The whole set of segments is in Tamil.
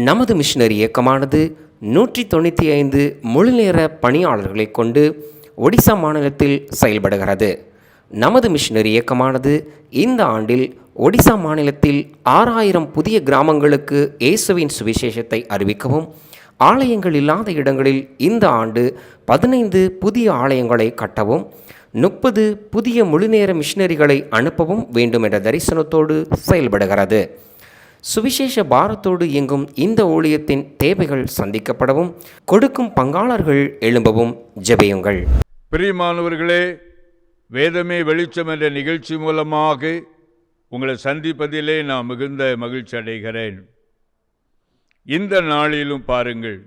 நமது மிஷனரி இயக்கமானது 195 முழுநேர பணியாளர்களை கொண்டு ஒடிசா மாநிலத்தில் செயல்படுகிறது. நமது மிஷனரி இயக்கமானது இந்த ஆண்டில் ஒடிசா மாநிலத்தில் 6000 புதிய கிராமங்களுக்கு இயேசுவின் சுவிசேஷத்தை அறிவிக்கவும், ஆலயங்கள் இல்லாத இடங்களில் இந்த ஆண்டு 15 புதிய ஆலயங்களை கட்டவும், 30 புதிய முழுநேர மிஷனரிகளை அனுப்பவும் வேண்டும் என்ற தரிசனத்தோடு செயல்படுகிறது. சுவிசேஷ பாரத்தோடு இயங்கும் இந்த ஊழியத்தின் தேவைகள் சந்திக்கப்படவும், கொடுக்கும் பங்காளர்கள் எழும்பவும் ஜெபியுங்கள். பிரியமானவர்களே, வேதமே வெளிச்சம் என்ற நிகழ்ச்சி மூலமாக உங்களை சந்திப்பதிலே நான் மிகுந்த மகிழ்ச்சி அடைகிறேன். இந்த நாளிலும் பாருங்கள்,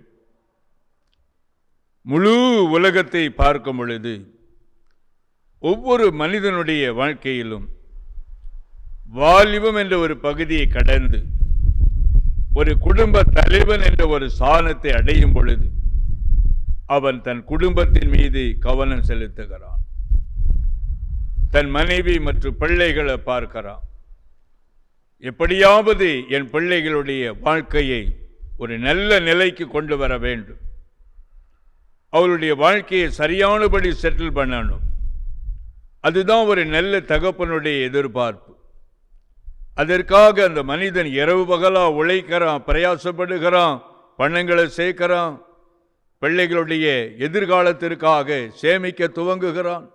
முழு உலகத்தை பார்க்கும் பொழுது ஒவ்வொரு மனிதனுடைய வாழ்க்கையிலும் வாலிபம் என்ற ஒரு பகுதியை கடந்து ஒரு குடும்ப தலைவன் என்ற ஒரு ஸ்தானத்தை அடையும் பொழுது அவன் தன் குடும்பத்தின் மீது கவனம் செலுத்துகிறான். தன் மனைவி மற்றும் பிள்ளைகளை பார்க்கிறான். எப்படியாவது என் பிள்ளைகளுடைய வாழ்க்கையை ஒரு நல்ல நிலைக்கு கொண்டு வர வேண்டும், அவளுடைய வாழ்க்கையை சரியானபடி செட்டில் பண்ணணும். அதுதான் ஒரு நல்ல தகப்பனுடைய எதிர்பார்ப்பு. அதற்காக அந்த மனிதன் இரவு பகலா உழைக்கிறான், பிரயாசப்படுகிறான், பணங்களை சேர்க்கிறான், பிள்ளைகளுடைய எதிர்காலத்திற்காக சேமிக்க துவங்குகிறான்.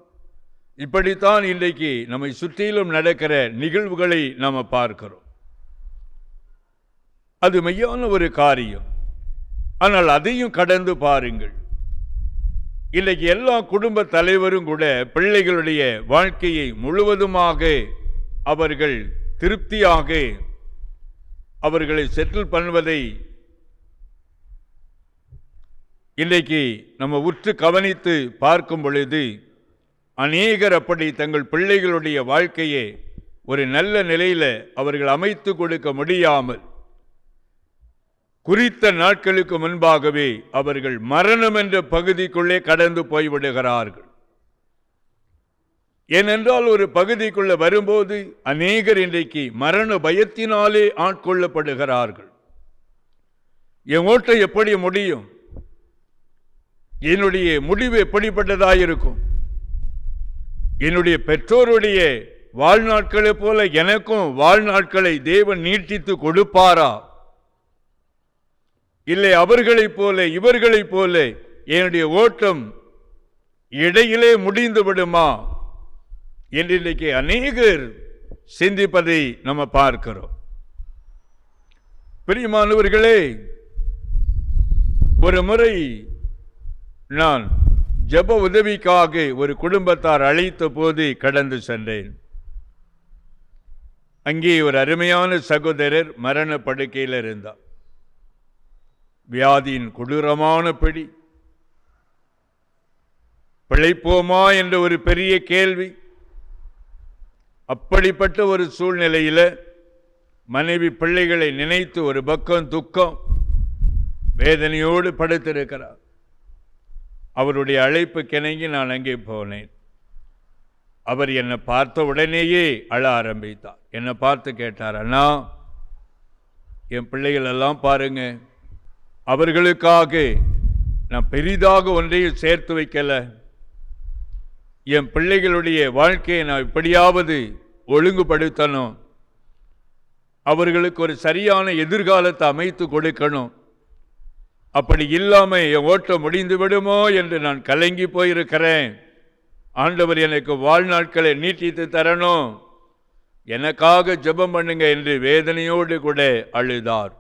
இப்படித்தான் இன்றைக்கு நம்மை சுற்றிலும் நடக்கிற நிகழ்வுகளை நாம் பார்க்கிறோம். அது மெய்யான ஒரு காரியம். ஆனால் அதையும் கடந்து பாருங்கள், இன்றைக்கு எல்லா குடும்ப தலைவரும் கூட பிள்ளைகளுடைய வாழ்க்கையை முழுவதுமாக அவர்கள் திருப்தியாக அவர்களை செட்டில் பண்ணுவதை இன்றைக்கு நம்ம உற்று கவனித்து பார்க்கும் பொழுது அநேகர் அப்படி தங்கள் பிள்ளைகளுடைய வாழ்க்கையை ஒரு நல்ல நிலையில் அவர்கள் அமைத்து கொடுக்க முடியாமல் குறித்த நாட்களுக்கு முன்பாகவே அவர்கள் மரணம் என்ற பகுதிக்குள்ளே கடந்து போய்விடுகிறார்கள். ஏனென்றால் ஒரு பகுதிக்குள்ள வரும்போது அநேகர் இன்றைக்கு மரண பயத்தினாலே ஆட்கொள்ளப்படுகிறார்கள். என் ஓட்டை எப்படி முடியும், என்னுடைய முடிவு எப்படிப்பட்டதாயிருக்கும், என்னுடைய பெற்றோருடைய வாழ்நாட்களை போல எனக்கும் வாழ்நாட்களை தேவன் நீட்டித்து கொடுப்பாரா, இல்லை அவர்களைப் போல இவர்களைப் போல என்னுடைய ஓட்டம் இடையிலே முடிந்து விடுமா என்று இன்றைக்கு அநேகர் சிந்திப்பதை நம்ம பார்க்கிறோம். பிரியமானவர்களே, ஒரு முறை நான் ஜெப உதவிக்காக ஒரு குடும்பத்தார் அழைத்த போது கடந்து சென்றேன். அங்கே ஒரு அருமையான சகோதரர் மரண படுக்கையில் இருந்தார். வியாதியின் கொடூரமான பிடி, பிழைப்போமா என்ற ஒரு பெரிய கேள்வி. அப்படிப்பட்ட ஒரு சூழ்நிலையில் மனைவி பிள்ளைகளை நினைத்து ஒரு பக்கம் துக்கம், வேதனையோடு படுத்திருக்கிறார். அவருடைய அழைப்பு கிணங்கி நான் அங்கே போனேன். அவர் என்னை பார்த்த உடனேயே அழ ஆரம்பித்தார். என்னை பார்த்து கேட்டார், அண்ணா, என் பிள்ளைகள் எல்லாம் பாருங்க, அவர்களுக்காக நான் பெரிதாக ஒன்றையும் சேர்த்து வைக்கல. என் பிள்ளைகளுடைய வாழ்க்கையை நான் எப்படியாவது ஒழுங்குபடுத்தணும், அவர்களுக்கு ஒரு சரியான எதிர்காலத்தை அமைத்து கொடுக்கணும். அப்படி இல்லாமல் என் ஓட்டம் முடிந்து விடுமோ என்று நான் கலங்கி போயிருக்கிறேன். ஆண்டவர் எனக்கு வாழ்நாட்களை நீட்டித்து தரணும், எனக்காக ஜெபம் பண்ணுங்க என்று வேதனையோடு கூட அழுதார்.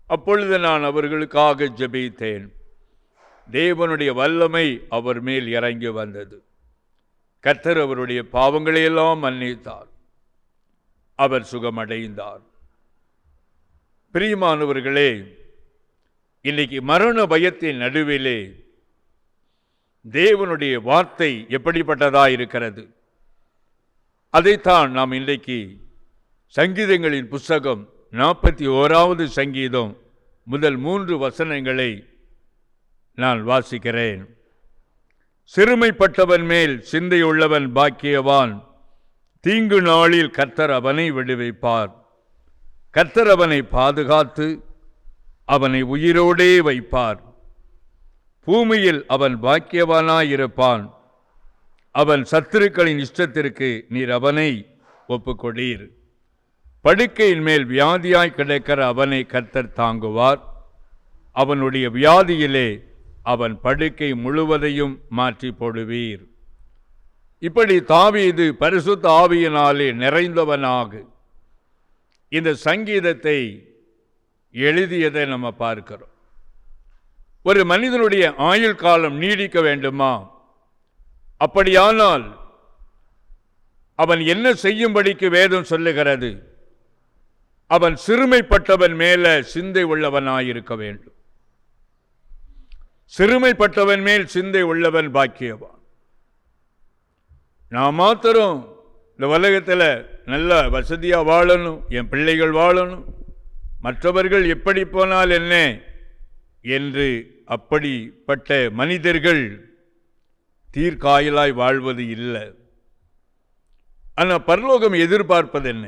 அப்பொழுது நான் அவர்களுக்காக ஜெபித்தேன். தேவனுடைய வல்லமை அவர் மேல் இறங்கி வந்தது. கர்த்தர் அவருடைய பாவங்களையெல்லாம் மன்னித்தார். அவர் சுகமடைந்தார். பிரியமானவர்களே, இன்னைக்கு மரண பயத்தின் நடுவிலே தேவனுடைய வார்த்தை எப்படிப்பட்டதாயிருக்கிறது, அதைத்தான் நாம் இன்றைக்கு சங்கீதங்களின் புஸ்தகம் 41வது சங்கீதம் முதல் 3 வசனங்களை நான் வாசிக்கிறேன். சிறுமைப்பட்டவன் மேல் சிந்தையுள்ளவன் பாக்கியவான், தீங்கு நாளில் கர்த்தர் அவனை விடுவிப்பார். கர்த்தர் அவனை பாதுகாத்து அவனை உயிரோடே வைப்பார். பூமியில் அவன் பாக்கியவானாயிருப்பான். அவன் சத்துருக்களின் இஷ்டத்திற்கு நீர் அவனை ஒப்புக்கொடீர். படுக்கையின் மேல் வியாதியாய் கிடக்கிற அவனை கர்த்தர் தாங்குவார். அவனுடைய வியாதியிலே அவன் படுக்கை முழுவதையும் மாற்றி போடுவீர். இப்படி தாவீது பரிசுத்த ஆவியினாலே நிறைந்தவனாக இந்த சங்கீதத்தை எழுதியதை நம்ம பார்க்கிறோம். ஒரு மனிதனுடைய ஆயுள் காலம் நீடிக்க வேண்டுமா? அப்படியானால் அவன் என்ன செய்யும்படிக்கு வேதம் சொல்லுகிறது? அவன் சிறுமைப்பட்டவன் மேல சிந்தை உள்ளவனாயிருக்க வேண்டும். சிறுமைப்பட்டவன் மேல் சிந்தை உள்ளவன் பாக்கியவான். நான் மாத்திரம் இந்த உலகத்தில் நல்ல வசதியா வாழணும், என் பிள்ளைகள் வாழணும், மற்றவர்கள் எப்படி போனால் என்ன என்று அப்படிப்பட்ட மனிதர்கள் தீர்க்காயலாய் வாழ்வது இல்லை. ஆனால் பரலோகம் எதிர்பார்ப்பது என்ன?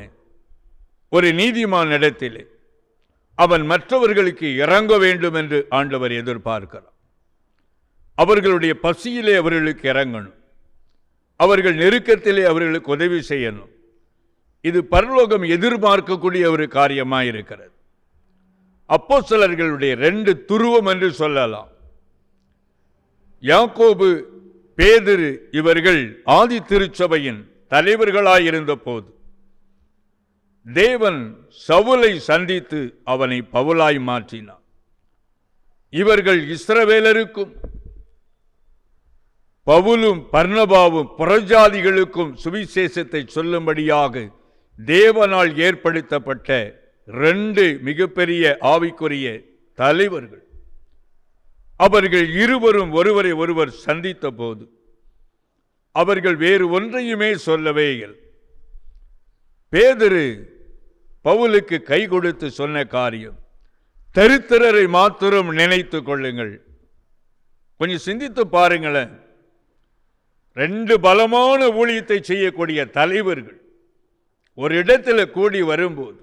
ஒரு நீதிமான் இடத்திலே அவன் மற்றவர்களுக்கு இறங்க வேண்டும் என்று ஆண்டவர் எதிர்பார்க்கிறார். அவர்களுடைய பசியிலே அவர்களுக்கு இறங்கணும், அவர்கள் நெருக்கத்திலே அவர்களுக்கு உதவி செய்யணும். இது பரலோகம் எதிர்பார்க்கக்கூடிய ஒரு காரியமாக இருக்கிறது. அப்போஸ்தலர்களுடைய 2 துருவம் என்று சொல்லலாம். யாக்கோபு, பேதுரு இவர்கள் ஆதி திருச்சபையின் தலைவர்களாயிருந்த போது தேவன் சவுலை சந்தித்து அவனை பவுலாய் மாற்றினார். இவர்கள் இஸ்ரவேலருக்கும் பவுலும் பர்னபாவும் புறஜாதிகளுக்கும் சுவிசேஷத்தை சொல்லும்படியாக தேவனால் ஏற்படுத்தப்பட்ட 2 மிகப்பெரிய ஆவிக்குரிய தலைவர்கள். அவர்கள் இருவரும் ஒருவரை ஒருவர் சந்தித்த போது அவர்கள் வேறு ஒன்றையுமே சொல்லவே இல்லை. பேதுரு பவுலுக்கு கை கொடுத்து சொன்ன காரியம், தரித்திரரை மாத்திரம் நினைத்து கொள்ளுங்கள். கொஞ்சம் சிந்தித்து பாருங்களேன். 2 பலமான ஊழியத்தை செய்யக்கூடிய தலைவர்கள் ஒரு இடத்துல கூடி வரும்போது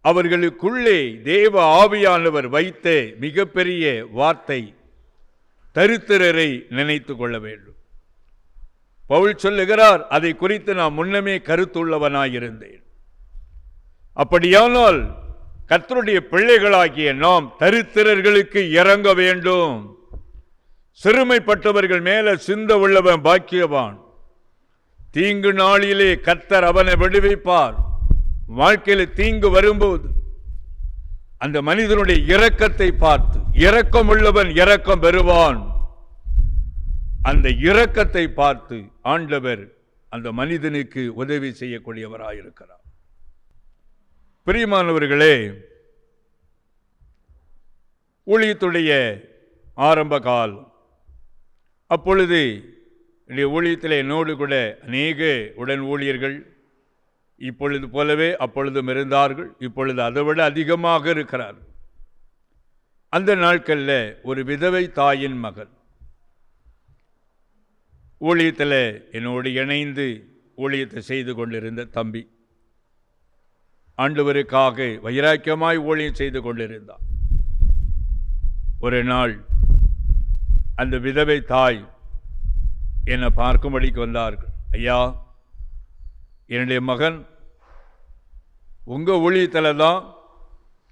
அவர்களுக்குள்ளே தேவ ஆவியானவர் வைத்த மிகப்பெரிய வார்த்தை, தரித்திரரை நினைத்து கொள்ள வேண்டும். பவுல் சொல்லுகிறார், அதை குறித்து நான் முன்னமே கருத்துள்ளவனாயிருந்தேன். அப்படியானால் கர்த்தருடைய பிள்ளைகளாகிய நாம் தரித்திரர்களுக்கு இறங்க வேண்டும். சிறுமைப்பட்டவர்கள் மேல சிந்த உள்ளவன் பாக்கியவான். தீங்கு நாளிலே கர்த்தர் அவனை விடுவிப்பார். வாழ்க்கையில் தீங்கு வரும்போது அந்த மனிதனுடைய இரக்கத்தை பார்த்து, இரக்கம் உள்ளவன் இரக்கம் பெறுவான். அந்த இரக்கத்தை பார்த்து ஆண்டவர் அந்த மனிதனுக்கு உதவி செய்யக்கூடியவராயிருக்கிறார். பிரியமானவர்களே, ஊழியத்துடைய ஆரம்ப காலம். அப்பொழுது ஊழியத்தில் என்னோடு கூட அநேக உடன் ஊழியர்கள் இப்பொழுது போலவே அப்பொழுதும் இருந்தார்கள். இப்பொழுது அதை விட அதிகமாக இருக்கிறார்கள். அந்த நாட்களில் ஒரு விதவை தாயின் மகன் ஊழியத்தில் என்னோடு இணைந்து ஊழியத்தை செய்து கொண்டிருந்த தம்பி ஆண்டவருக்காக வைராக்கியமாய் ஊழியம் செய்து கொண்டிருந்தார். ஒரு நாள் அந்த விதவை தாய் என்னை பார்க்கும்படிக்கு வந்தார்கள். ஐயா, என்னுடைய மகன் உங்கள் ஊழியத்தில் தான்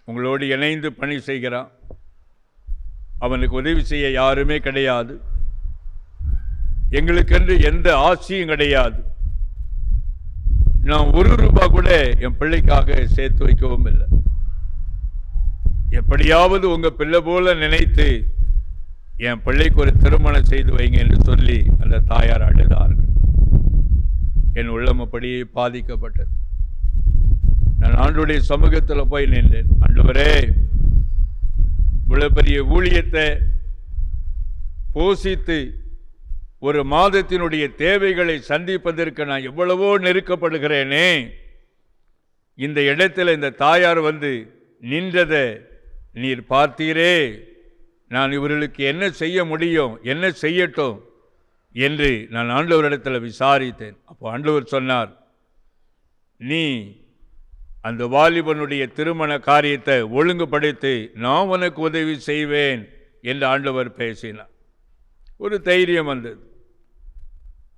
உங்களோடு இணைந்து பணி செய்கிறான். அவனுக்கு உதவி செய்ய யாருமே கிடையாது. எங்களுக்கென்று எந்த ஆசையும் கிடையாது. நான் ₹1 கூட என் பிள்ளைக்காக சேர்த்து வைக்கவும் இல்லை. எப்படியாவது உங்க பிள்ளை போல நினைத்து என் பிள்ளைக்கு ஒரு திருமணம் செய்து வைங்க என்று சொல்லி அந்த தாயார் அழுதார்கள். என் உள்ளம் அப்படியே பாதிக்கப்பட்டது. நான் ஆண்டவருடைய சமூகத்தில் போய் நின்றேன். ஆண்டவரே, இவ்வளவு பெரிய ஊழியத்தை போஷித்து ஒரு மாதத்தினுடைய தேவைகளை சந்திப்பதற்கு நான் எவ்வளவோ நெருக்கப்படுகிறேனே. இந்த இடத்துல இந்த தாயார் வந்து நின்றதை நீர் பார்த்தீரே. நான் இவர்களுக்கு என்ன செய்ய முடியும், என்ன செய்யட்டும் என்று நான் ஆண்டவரிடத்தில் விசாரித்தேன். அப்போ ஆண்டவர் சொன்னார், நீ அந்த வாலிபனுடைய திருமண காரியத்தை ஒழுங்குபடுத்தி நான் உனக்கு உதவி செய்வேன் என்று ஆண்டவர் பேசினார். ஒரு தைரியம் வந்தது.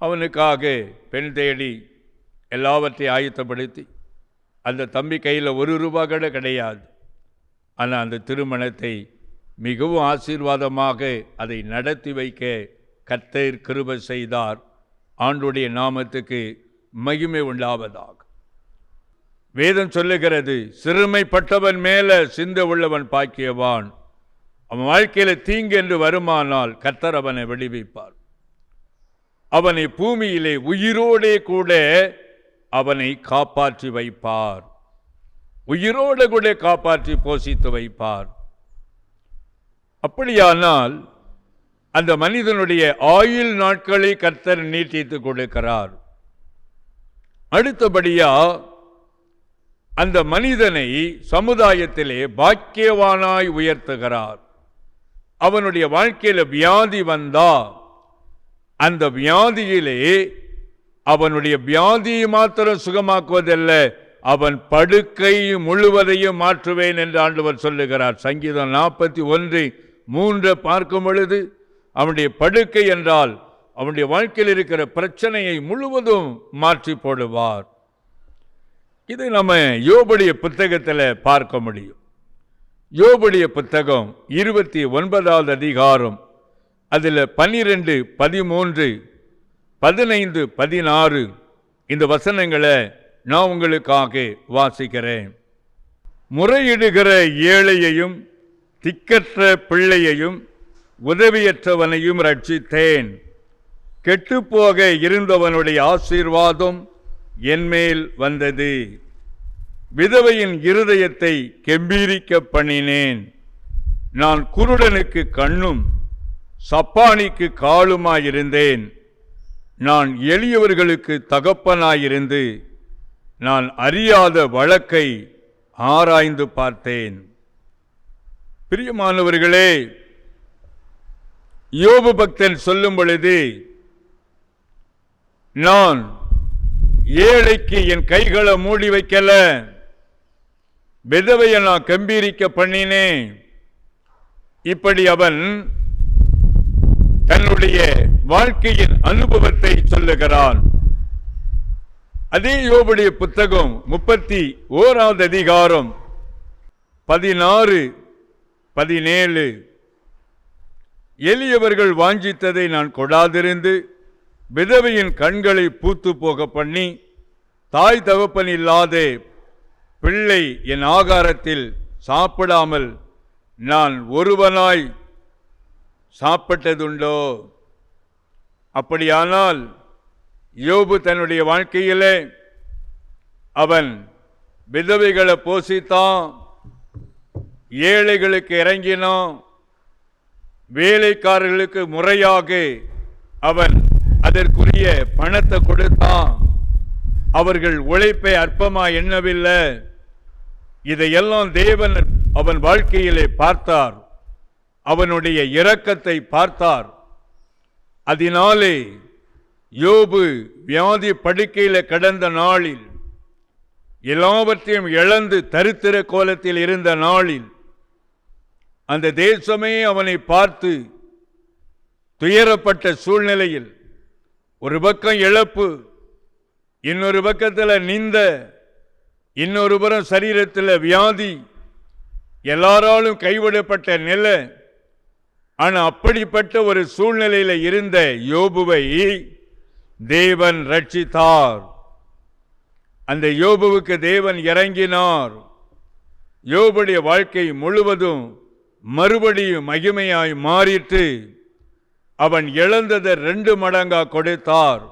அவனுக்காக பெண் தேடி எல்லாவற்றையும் ஆயத்தப்படுத்தி, அந்த தம்பி கையில் ₹1 கூட கிடையாது. ஆனால் அந்த திருமணத்தை மிகவும் ஆசீர்வாதமாக அதை நடத்தி வைக்க கர்த்தர் கிருபை செய்தார். ஆண்டுடைய நாமத்துக்கு மகிமை உண்டாவதாக. வேதம் சொல்லுகிறது, சிறுமைப்பட்டவன் மேல சிந்த உள்ளவன் பாக்கியவான். அவன் வாழ்க்கையில தீங்கு என்று வருமானால் கர்த்தர் அவனை விடுவிப்பார். அவனை பூமியிலே உயிரோடே கூட அவனை காப்பாற்றி வைப்பார். உயிரோடு கூட காப்பாற்றி போஷித்து வைப்பார். அப்படியானால் அந்த மனிதனுடைய ஆயுள் நாட்களை கர்த்தர் நீட்டித்து கொடுக்கிறார். அடுத்தபடியா அந்த மனிதனை சமுதாயத்திலே பாக்கியவானாய் உயர்த்துகிறார். அவனுடைய வாழ்க்கையில வியாதி வந்தா அந்த வியாதியிலே அவனுடைய வியாதியை மாத்திரம் சுகமாக்குவதல்ல, அவன் படுக்கை முழுவதையும் மாற்றுவேன் என்று ஆண்டவர் சொல்லுகிறார். சங்கீதம் 41:3 பார்க்கும் பொழுது அவனுடைய படுக்கை என்றால் அவனுடைய வாழ்க்கையில் இருக்கிற பிரச்சனையை முழுவதும் மாற்றி போடுவார். இதை நம்ம யோபுடைய புத்தகத்தில் பார்க்க முடியும். யோபுடைய புத்தகம் 29வது அதிகாரம், அதில் 12, 13, 15, 16 இந்த வசனங்களை நான் உங்களுக்காக வாசிக்கிறேன். முறையிடுகிற ஏழையையும் திக்கற்ற பிள்ளையையும் உதவியற்றவனையும் ரட்சித்தேன். கெட்டுப்போக இருந்தவனுடைய ஆசீர்வாதம் என்மேல் வந்தது. விதவையின் இருதயத்தை கெம்பீரிக்க பண்ணினேன். நான் குருடனுக்கு கண்ணும் சப்பானிக்கு காலுமாயிருந்தேன். நான் எளியவர்களுக்கு தகப்பனாயிருந்து நான் அறியாத வழக்கை ஆராய்ந்து பார்த்தேன். பிரியமானவர்களே, யோபு பக்தன் சொல்லும் பொழுது, நான் ஏழைக்கு என் கைகளை மூடி வைக்கல, விதவையை நான் கம்பீரிக்க பண்ணினேன். இப்படி அவன் தன்னுடைய வாழ்க்கையின் அனுபவத்தை சொல்லுகிறான். அதே யோபுடைய புத்தகம் 31வது அதிகாரம் 16, 17 எளியவர்கள் வாஞ்சித்ததை நான் கொடாதிருந்து விதவையின் கண்களை பூத்து போக பண்ணி தாய் தகப்பன் இல்லாத பிள்ளை என் ஆகாரத்தில் சாப்பிடாமல் நான் ஒருவனாய் சாப்பிட்டதுண்டோ? அப்படியானால் யோபு தன்னுடைய வாழ்க்கையிலே அவன் விதவைகளை போஷித்தான், ஏழைகளுக்கு இறங்கினான், வேலைக்காரர்களுக்கு முறையாக அவன் அதற்குரிய பணத்தை கொடுத்தான். அவர்கள் உழைப்பை அற்பமா எண்ணவில்லை. இதையெல்லாம் தேவன் அவன் வாழ்க்கையிலே பார்த்தார். அவனுடைய இரக்கத்தை பார்த்தார். அதனாலே யோபு வியாதி படுக்கையில கடந்த நாளில், எல்லாவற்றையும் இழந்து தரித்திர கோலத்தில் இருந்த நாளில், அந்த தேசமே அவனை பார்த்து துயரப்பட்ட சூழ்நிலையில், ஒரு பக்கம் இழப்பு, இன்னொரு பக்கத்தில் நிந்த, இன்னொரு புறம் சரீரத்தில் வியாதி, எல்லாராலும் கைவிடப்பட்ட நிலை. ஆனால் அப்படிப்பட்ட ஒரு சூழ்நிலையில் இருந்த யோபுவை தேவன் ரட்சித்தார். அந்த யோபுவுக்கு தேவன் இறங்கினார். யோபுடைய வாழ்க்கை முழுவதும் மறுபடியும் மகிமையாய் மாறிட்டு அவன் இழந்ததை 2 மடங்கா கொடுத்தார்.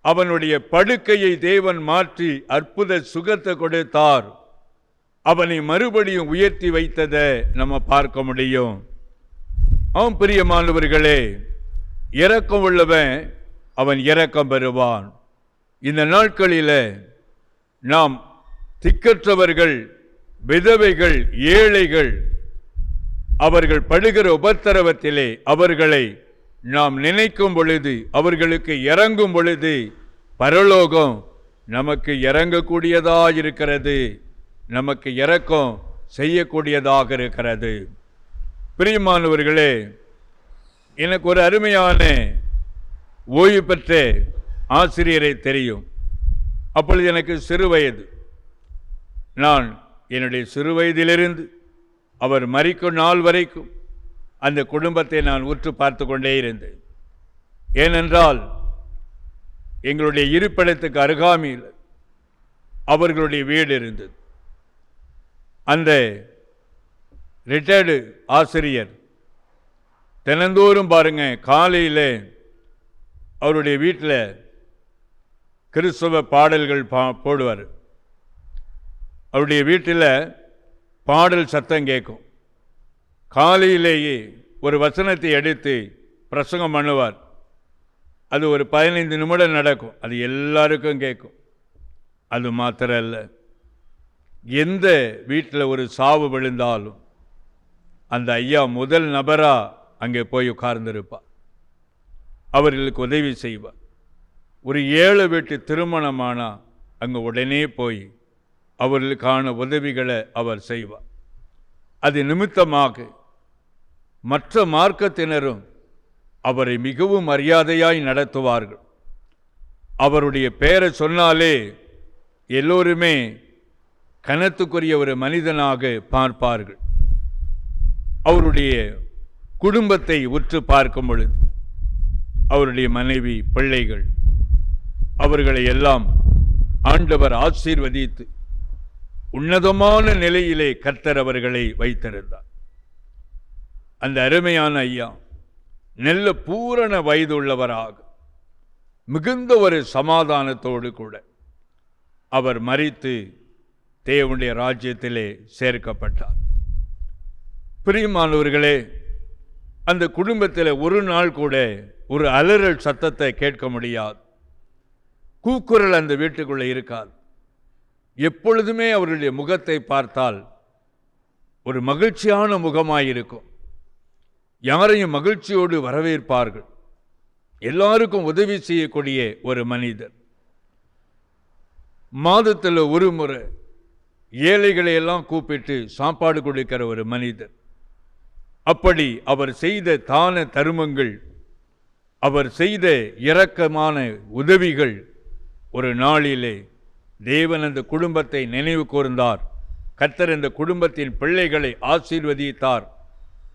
அவனுடைய படுக்கையை தேவன் மாற்றி அற்புத சுகத்தை கொடுத்தார். அவனை மறுபடியும் உயர்த்தி வைத்ததை நம்ம பார்க்க முடியும். ஆம் பிரியமானவர்களே, இரக்கம் உள்ளவன் அவன் இரக்கம் பெறுவான். இந்த நாட்களில் நாம் திக்கற்றவர்கள், விதவைகள், ஏழைகள் அவர்கள் படுகிற உபத்திரவத்திலே அவர்களை நாம் நினைக்கும் பொழுது, அவர்களுக்கு இறங்கும் பொழுது, பரலோகம் நமக்கு இறங்கக்கூடியதாக இருக்கிறது, நமக்கு இரக்கம் செய்யக்கூடியதாக இருக்கிறது. பிரியமானவர்களே, எனக்கு ஒரு அருமையான ஓய்வு பெற்ற ஆசிரியரை தெரியும். அப்பொழுது எனக்கு சிறு வயது. நான் என்னுடைய சிறு வயதிலிருந்து அவர் மரிக்கும் நாள் வரைக்கும் அந்த குடும்பத்தை நான் உற்று பார்த்து கொண்டே இருந்தேன். ஏனென்றால் எங்களுடைய இருப்பிடத்துக்கு அருகாமையில் அவர்களுடைய வீடு இருந்தது. அந்த ரிட்டையர்டு ஆசிரியர் தினந்தோறும் பாருங்க, காலையில் அவருடைய வீட்டில் கிறிஸ்தவ பாடல்கள் போடுவார். அவருடைய வீட்டில் பாடல் சத்தம் கேட்கும். காலையிலேயே ஒரு வசனத்தை எடுத்து பிரசங்கம் பண்ணுவார். அது ஒரு 15 நிமிடம் நடக்கும். அது எல்லாருக்கும் கேட்கும். அது மாத்திரம் அல்ல, எந்த வீட்டில் ஒரு சாவு விழுந்தாலும் அந்த ஐயா முதல் நபராக அங்கே போய் உட்கார்ந்திருப்பார். அவர்களுக்கு உதவி செய்வார். ஒரு 7 வீட்டு திருமணமானால் அங்கே உடனே போய் அவர்களுக்கான உதவிகளை அவர் செய்வார். அது நிமித்தமாக மற்ற மார்க்கத்தினரும் அவரை மிகவும் மரியாதையாய் நடத்துவார்கள். அவருடைய பெயரை சொன்னாலே எல்லோருமே கனத்துக்குரிய ஒரு மனிதனாக பார்ப்பார்கள். அவருடைய குடும்பத்தை உற்று பார்க்கும் பொழுது அவருடைய மனைவி, பிள்ளைகள், அவர்களை எல்லாம் ஆண்டவர் ஆசீர்வதித்து உன்னதமான நிலையிலே கர்த்தர் அவர்களை வைத்திருந்தார். அந்த அருமையான ஐயா நல்ல பூரண வயது உள்ளவராக மிகுந்த ஒரு சமாதானத்தோடு கூட அவர் மரித்து தேவனுடைய ராஜ்யத்திலே சேர்க்கப்பட்டார். பிரியமானவர்களே, அந்த குடும்பத்தில் ஒரு நாள் கூட ஒரு அலறல் சத்தத்தை கேட்க முடியாது. கூக்குரல் அந்த வீட்டுக்குள்ளே இருக்காது. எப்பொழுதுமே அவருடைய முகத்தை பார்த்தால் ஒரு மகிழ்ச்சியான முகமாயிருக்கும். யாரையும் மகிழ்ச்சியோடு வரவேற்பார்கள். எல்லாருக்கும் உதவி செய்யக்கூடிய ஒரு மனிதர். மாதத்தில் ஒரு முறை ஏழைகளை எல்லாம் கூப்பிட்டு சாப்பாடு கொடுக்கிற ஒரு மனிதர். அப்படி அவர் செய்த தான தருமங்கள், அவர் செய்த இரக்கமான உதவிகள் ஒரு நாளிலே தேவன் அந்த குடும்பத்தை நினைவு கூர்ந்தார். கர்த்தர் இந்த குடும்பத்தின் பிள்ளைகளை ஆசீர்வதித்தார்.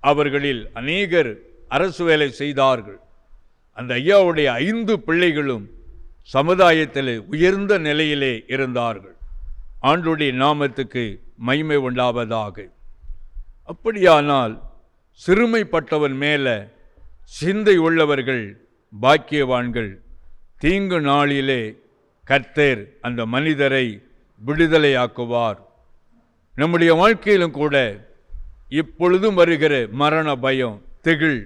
அவர்களில் அநேகர் அரசு வேலை செய்தார்கள். அந்த ஐயாவுடைய 5 பிள்ளைகளும் சமுதாயத்தில் உயர்ந்த நிலையிலே இருந்தார்கள். ஆண்டவருடைய நாமத்துக்கு மகிமை உண்டாவதாக. அப்படியானால் சிறுமைப்பட்டவன் மேல சிந்தை உள்ளவர்கள் பாக்கியவான்கள். தீங்கு நாளிலே கர்த்தர் அந்த மனிதரை விடுதலையாக்குவார். நம்முடைய வாழ்க்கையிலும் கூட இப்பொழுதும் வருகிற மரண பயம், திகில்,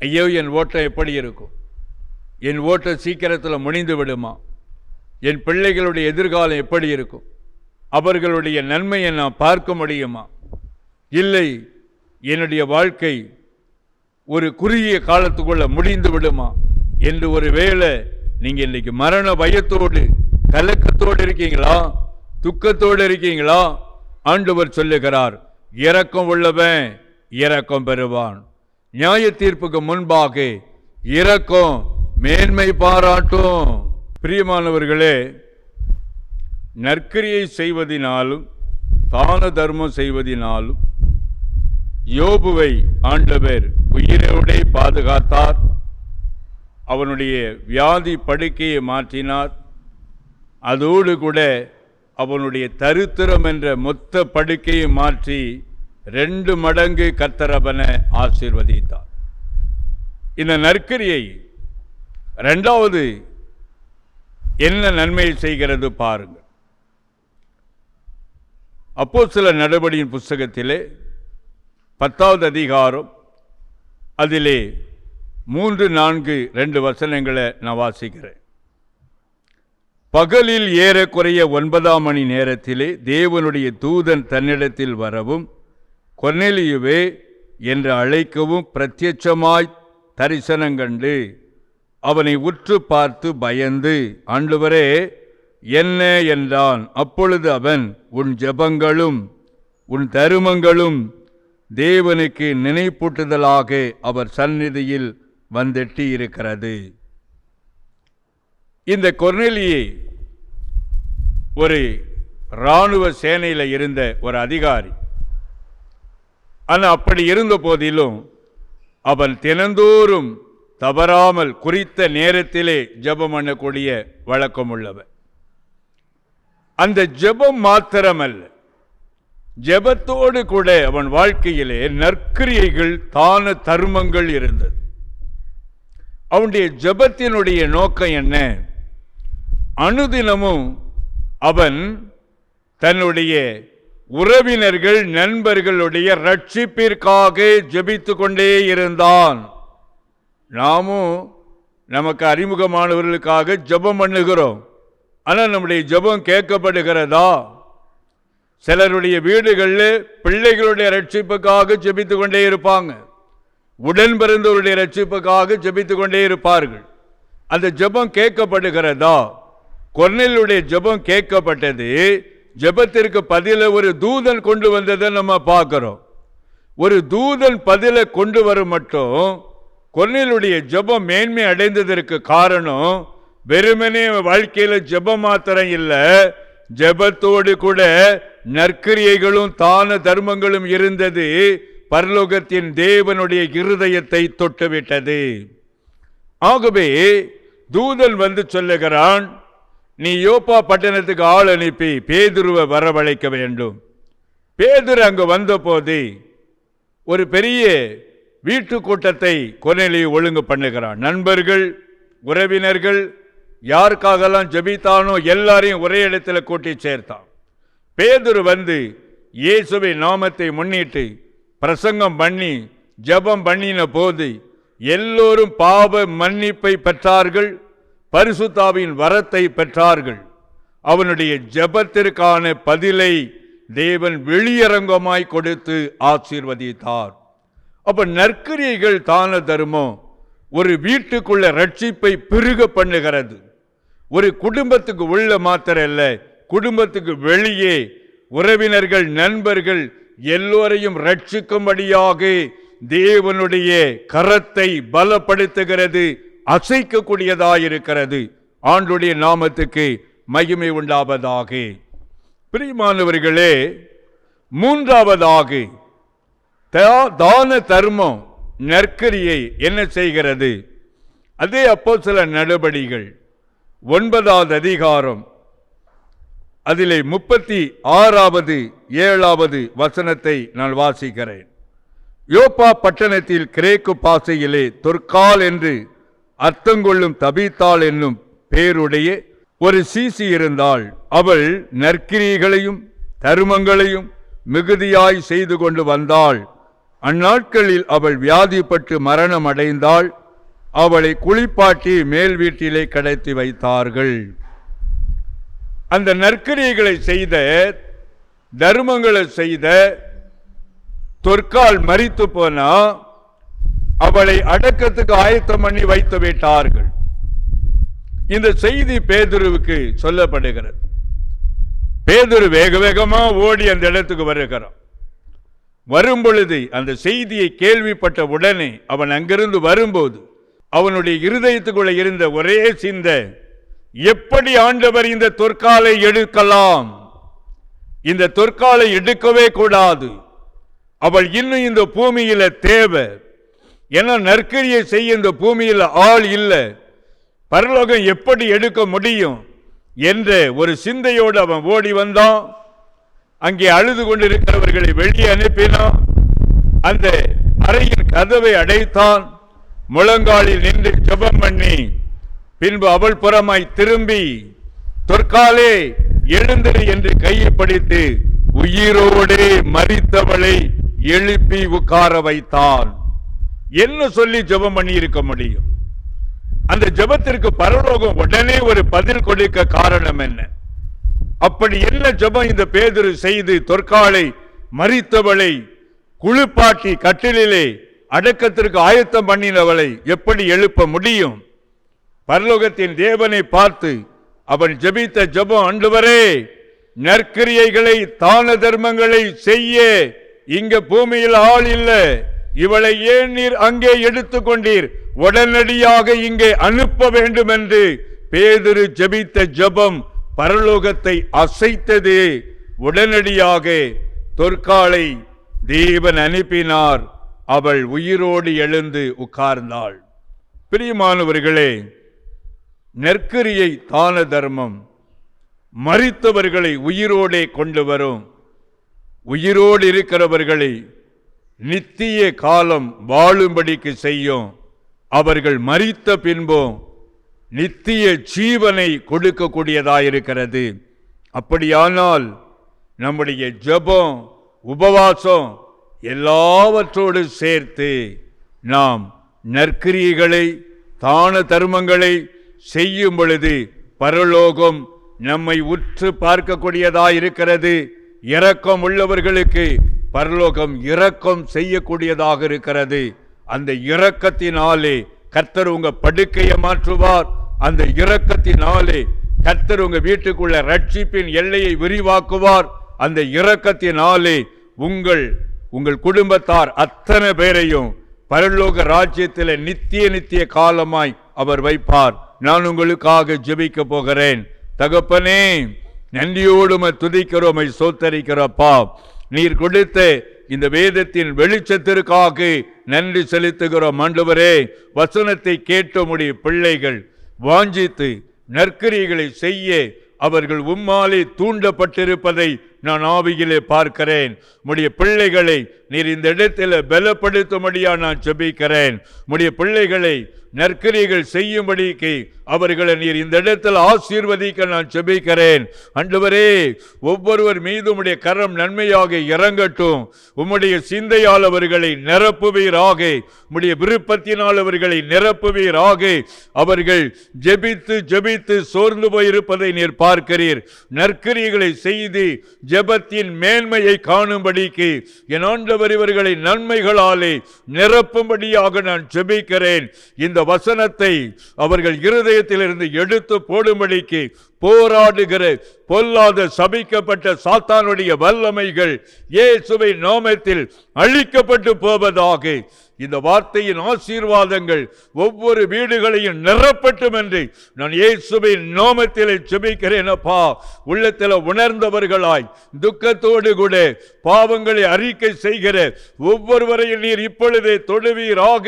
ஐயோ என் ஓட்டம் எப்படி இருக்கும், என் ஓட்டம் சீக்கிரத்தில் முடிந்து விடுமா, என் பிள்ளைகளுடைய எதிர்காலம் எப்படி இருக்கும், அவர்களுடைய நன்மையை நான் பார்க்க முடியுமா, இல்லை என்னுடைய வாழ்க்கை ஒரு குறுகிய காலத்துக்குள்ள முடிந்து விடுமா என்று ஒரு வேளை நீங்க இன்னைக்கு மரண பயத்தோடு கலக்கத்தோடு இருக்கீங்களா, துக்கத்தோடு இருக்கீங்களா? ஆண்டவர் சொல்லுகிறார், இரக்கம் உள்ளவன் இரக்கம் பெறுவான். நியாய தீர்ப்புக்கு முன்பாக இரக்கம் மேன்மை பாராட்டும். பிரியமானவர்களே, நற்கிரியை செய்வதினாலும் தான தர்மம் செய்வதினாலும் யோபுவை ஆண்டவர் உயிரோடே பாதுகாத்தார். அவனுடைய வியாதி படுக்கையை மாற்றினார். அதோடு கூட அவனுடைய தரித்திரம் என்ற மொத்த படுக்கையை மாற்றி 2 மடங்கு கர்த்தர் அவனை ஆசீர்வதித்தார். இந்த நற்கிரியை 2வது என்ன நன்மை செய்கிறது பாருங்கள். அப்போஸ்தலர் நடபடியின் புஸ்தகத்திலே 10வது அதிகாரம் அதிலே 3, 4, 2 வசனங்களை நான் வாசிக்கிறேன். பகலில் ஏறக்குறைய 9ஆம் மணி நேரத்திலே தேவனுடைய தூதன் தன்னிடத்தில் வரவும் கொர்நேலியுவே என்று அழைக்கவும் பிரத்யட்சமாய் தரிசனங்கண்டு அவனை உற்று பார்த்து பயந்து, ஆண்டவரே என்ன என்றான். அப்பொழுது அவன், உன் ஜெபங்களும் உன் தருமங்களும் தேவனுக்கு நினைப்பூட்டுதலாக அவர் சந்நிதியில் வந்தெட்டி இருக்கிறது. இந்த கொர்நேலியை ஒரு இராணுவ சேனையில் இருந்த ஒரு அதிகாரி. ஆனால் அப்படி இருந்த போதிலும் அவன் தினந்தோறும் தவறாமல் குறித்த நேரத்திலே ஜெபம் பண்ணக்கூடிய வழக்கம் உள்ளவன். அந்த ஜெபம் மாத்திரமல்ல, ஜெபத்தோடு கூட அவன் வாழ்க்கையிலே நற்கிரியைகள் தான தர்மங்கள் இருந்தது. அவனுடைய ஜெபத்தினுடைய நோக்கம் என்ன? அனுதினமும் அவன் தன்னுடைய உறவினர்கள் நண்பர்களுடைய ரட்சிப்பிற்காக ஜெபித்து கொண்டே இருந்தான். நாமும் நமக்கு அறிமுகமானவர்களுக்காக ஜெபம் பண்ணுகிறோம். ஆனால் நம்முடைய ஜெபம் கேட்கப்படுகிறதா? சிலருடைய வீடுகளில் பிள்ளைகளுடைய ரட்சிப்புக்காக ஜெபித்து கொண்டே இருப்பாங்க. உடன் பிறந்தவருடைய ரட்சிப்புக்காக ஜெபித்து கொண்டே இருப்பார்கள். அந்த ஜெபம் கேட்கப்படுகிறதா? கொர்நேலியுடைய ஜெபம் கேட்கப்பட்டது. ஜெபத்திற்கு பதில ஒரு தூதன் கொண்டு வந்ததை நம்ம பார்க்கிறோம். ஒரு தூதன் பதில கொண்டு வர மட்டும் கொர்நேலியுடைய ஜெபம் மேன்மை அடைந்ததற்கு காரணம் வெறுமனே வாழ்க்கையில ஜெபம் மாத்திரம் இல்ல, ஜெபத்தோடு கூட நற்கிரியைகளும் தான தர்மங்களும் இருந்தது. பரலோகத்தின் தேவனுடைய இருதயத்தை தொட்டுவிட்டது. ஆகவே தூதன் வந்து சொல்லுகிறான், நீ யோப்பா பட்டணத்துக்கு ஆள் அனுப்பி பேதுருவை வரவழைக்க வேண்டும். பேதுரு அங்கு வந்த போது ஒரு பெரிய வீட்டு கூட்டத்தை கொர்நேலி ஒழுங்கு பண்ணுகிறான். நண்பர்கள், உறவினர்கள், யாருக்காகலாம் ஜெபித்தானோ எல்லாரையும் ஒரே இடத்துல கூட்டி சேர்த்தான். பேதுரு வந்து இயேசுவின் நாமத்தை முன்னிட்டு பிரசங்கம் பண்ணி ஜெபம் பண்ணின போது எல்லோரும் பாவ மன்னிப்பை பெற்றார்கள், பரிசுத்தாவின் வரத்தை பெற்றார்கள். அவனுடைய ஜெபத்திற்கான பதிலை தேவன் வெளியரங்கமாய் கொடுத்து ஆசீர்வதித்தார். அப்ப நற்கிரியைகள் தான தர்மம் ஒரு வீட்டுக்குள்ள ரட்சிப்பை பெருக பண்ணுகிறது. ஒரு குடும்பத்துக்கு உள்ள மாத்திரம் அல்ல, குடும்பத்துக்கு வெளியே உறவினர்கள் நண்பர்கள் எல்லோரையும் ரட்சிக்கும்படியாக தேவனுடைய கரத்தை பலப்படுத்துகிறது, அசைக்கக்கூடியதாயிருக்கிறது. ஆண்டுடைய நாமத்துக்கு மகிமை உண்டாவதாக. பிரியமானவர்களே, மூன்றாவதாக தான தர்மம் நற்கிரியை என்ன செய்கிறது? அதே அப்போஸ்தலர் நடபடிகள் 9வது அதிகாரம் அதிலே 36வது 7வது வசனத்தை நான் வாசிக்கிறேன். யோப்பா பட்டணத்தில் கிரேக்கு பாசையிலே தொற்கால் என்று அர்த்தங்கொள்ளும் தபீத்தாள் என்னும் பேருடைய ஒரு சீசி இருந்தாள். அவள் நற்கிரியைகளையும் தருமங்களையும் மிகுதியாய் செய்து கொண்டு வந்தாள். அந்நாட்களில் அவள் வியாதிப்பட்டு மரணம் அடைந்தாள். அவளை குளிப்பாட்டி மேல் வீட்டிலே கடத்தி வைத்தார்கள். அந்த நற்கிரியைகளை செய்த, தர்மங்களை செய்த தொற்கால் மரித்து போனா அவளை அடக்கத்துக்கு ஆயத்தம் பண்ணி வைத்து விட்டார்கள். இந்த செய்தி பேதுருவுக்கு சொல்லப்படுகிறது. பேதுரு வேக வேகமா ஓடி அந்த இடத்துக்கு வருகிறான். வரும்பொழுது அந்த செய்தியை கேள்விப்பட்ட உடனே அவன் அங்கிருந்து வரும்போது அவனுடைய இருதயத்துக்குள்ள இருந்த ஒரே சிந்தை, எப்படி ஆண்டவர் இந்த தொற்காலை எடுக்கலாம்? இந்த தொற்காலை எடுக்கவே கூடாது. அவள் இன்னும் இந்த பூமியில தேவை. ஏன்னா நற்கிரியை செய்ய இந்த பூமியில ஆள் இல்லை. பரலோகம் எப்படி எடுக்க முடியும் என்ற ஒரு சிந்தையோடு அவன் ஓடி வந்தான். அங்கே அழுது கொண்டிருக்கிறவர்களை வெளியே அனுப்பினான். அந்த அறையின் கதவை அடைத்தான். முழங்காலில் நின்று ஜெபம் பண்ணி பின்பு அவள் புறமாய் திரும்பி, தொற்காலே எழுந்திரு என்று கையை பிடித்து உயிரோடே மரித்தவளை எழுப்பி உட்கார வைத்தான். என்ன சொல்லி ஜெபம் பண்ணி இருக்க முடியும்? அந்த ஜெபத்திற்கு பரலோகம் உடனே ஒரு பதில் கொடுக்க காரணம் என்ன? அப்படி என்ன ஜெபம் இந்த பேதுரு செய்து தொற்காலை மரித்தவளை குளிப்பாட்டி கட்டிலே அடக்கத்திற்கு ஆயத்தம் பண்ணினவளை எப்படி எழுப்ப முடியும்? பரலோகத்தின் தேவனை பார்த்து அவன் ஜெபித்த ஜெபம், ஆண்டவரே நற்கிரியைகளை தான தர்மங்களை செய்ய இங்க பூமியில் ஆள் இல்லை, இவளை ஏன் நீர் அங்கே எடுத்துக்கொண்டீர், உடனடியாக இங்கே அனுப்ப வேண்டும் என்று பேதுரு ஜெபித்த ஜெபம் பரலோகத்தை அசைத்தது. உடனடியாக தொற்காலை தேவன் அனுப்பினார். அவள் உயிரோடு எழுந்து உட்கார்ந்தாள். பிரியமானவர்களே, நற்கிரியை தான தர்மம் மரித்தவர்களை உயிரோடே கொண்டு வரும். உயிரோடு இருக்கிறவர்களை நித்திய காலம் வாழும்படிக்கு செய்யும். அவர்கள் மரித்த பின்பும் நித்திய ஜீவனை கொடுக்கக்கூடியதாயிருக்கிறது. அப்படியானால் நம்முடைய ஜெபம், உபவாசம் எல்லாவற்றோடு சேர்த்து நாம் நற்கிரியைகளை தான தர்மங்களை செய்யும் பொழுது பரலோகம் நம்மை உற்று பார்க்கக்கூடியதாயிருக்கிறது. இரக்கம் உள்ளவர்களுக்கு பரலோகம் இரக்கம் செய்யக்கூடியதாக இருக்கிறது. அந்த இரக்கத்தினாலே கர்த்தர் உங்க படுக்கையை மாற்றுவார். அந்த இரக்கத்தினாலே கர்த்தர் உங்க வீட்டுக்குள்ள ரட்சிப்பின் எல்லையை விரிவாக்குவார். அந்த இரக்கத்தினாலே உங்கள் குடும்பத்தார் அத்தனை பேரையும் பரலோக ராஜ்யத்தில் நித்திய காலமாய் அவர் வைப்பார். நான் உங்களுக்காக ஜெபிக்க போகிறேன். தகப்பனே, நன்றியோடு துதிக்கிறோம், சோத்தரிக்கிறப்பா. நீர் கொடுத்த இந்த வேதத்தின் வெளிச்சத்திற்காக நன்றி செலுத்துகிறோம். ஆண்டவரே, வசனத்தை கேட்ட உம்முடைய பிள்ளைகள் வாஞ்சித்து நற்கிரியைகளை செய்ய அவர்கள் உம்மாலே தூண்டப்பட்டிருப்பதை நான் ஆவியிலே பார்க்கிறேன். உம்முடைய பிள்ளைகளை நீர் இந்த இடத்தில் பலப்படுத்தும்படியா நான் ஜெபிக்கிறேன். உம்முடைய பிள்ளைகளை நற்கிரியைகள் செய்யும்படிக்கு அவர்களை நீர் இந்த இடத்தில் ஆசீர்வதிக்க நான் ஜெபிக்கிறேன். ஆண்டவரே, ஒவ்வொருவர் மீது உம்முடைய கரம் நன்மையாக இறங்கட்டும். உம்முடைய சிந்தையால் அவர்களை நிரப்புவீராக. உம்முடைய விருப்பத்தினால் அவர்களை நிரப்புவீராக. அவர்கள் ஜெபித்து சோர்ந்து போயிருப்பதை நீர் பார்க்கிறீர். நற்கிரியைகளை செய்து ஜெபத்தின் மேன்மையை காணும்படிக்கு என் ஆண்டவர் இவர்களை நன்மைகளாலே நிரப்பும்படியாக நான் ஜெபிக்கிறேன். இந்த வசனத்தை அவர்கள் இருதயத்திலிருந்து எடுத்து போடும்படிக்கு போராடுகிற பொல்லாத சபிக்கப்பட்ட சாத்தானுடைய வல்லமைகள் இயேசுவின் நாமத்தில் அழிக்கப்பட்டு போவதாக. இந்த வார்த்தையின் ஆசீர்வாதங்கள் ஒவ்வொரு வீடுகளையும் நிரப்பட்டும் என்று நான் இயேசுவின் நாமத்தில் ஜெபிக்கிறேன். அப்பா, உள்ளத்தில் உணர்ந்தவர்களாய் துக்கத்தோடு கூட பாவங்களை அறிக்கை செய்கிற ஒவ்வொருவரையும் நீர் இப்பொழுதே தொடுவீராக.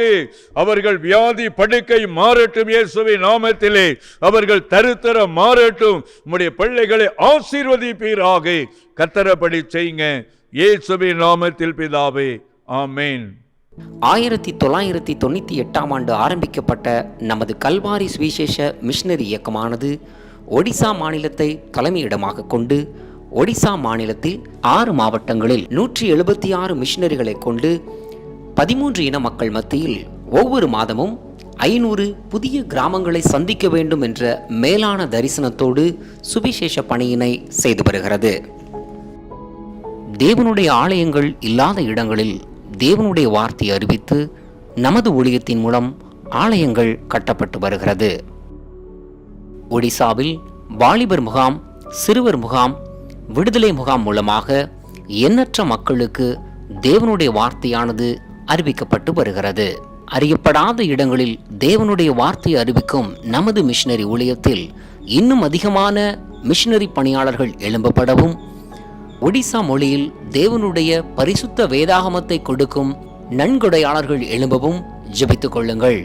அவர்கள் வியாதி படுக்கை மாறட்டும் இயேசுவின் நாமத்திலே. அவர்கள் தருத்தரம் மாறட்டும். உம்முடைய பிள்ளைகளை ஆசீர்வதிப்பீராக. கர்த்தரப்படி செய்யுங்க இயேசுவின் நாமத்தில் பிதாவே, ஆமென். 1998ஆம் ஆண்டு ஆரம்பிக்கப்பட்ட நமது கல்வாரி சுவிசேஷ மிஷனரி இயக்கமானது ஒடிசா மாநிலத்தை தலைமையிடமாக கொண்டு ஒடிசா மாநிலத்தில் 6 மாவட்டங்களில் 176 மிஷனரிகளை கொண்டு 13 இன மக்கள் மத்தியில் ஒவ்வொரு மாதமும் 500 புதிய கிராமங்களை சந்திக்க வேண்டும் என்ற மேலான தரிசனத்தோடு சுவிசேஷ பணியினை செய்து வருகிறது. தேவனுடைய ஆலயங்கள் இல்லாத இடங்களில் தேவனுடைய வார்த்தையை அறிவித்து நமது ஊழியத்தின் மூலம் ஆலயங்கள் கட்டப்பட்டு வருகிறது. ஒடிசாவில் வாலிபர் முகாம், சிறுவர் முகாம், விடுதலை முகாம் மூலமாக எண்ணற்ற மக்களுக்கு தேவனுடைய வார்த்தையானது அறிவிக்கப்பட்டு வருகிறது. அறியப்படாத இடங்களில் தேவனுடைய வார்த்தையை அறிவிக்கும் நமது மிஷனரி ஊழியத்தில் இன்னும் அதிகமான மிஷனரி பணியாளர்கள் எழும்பப்படவும், ஒடிசா மொழியில் தேவனுடைய பரிசுத்த வேதாகமத்தை கொடுக்கும் நன்கொடையாளர்கள் எழும்பவும் ஜெபித்துக் கொள்ளுங்கள்.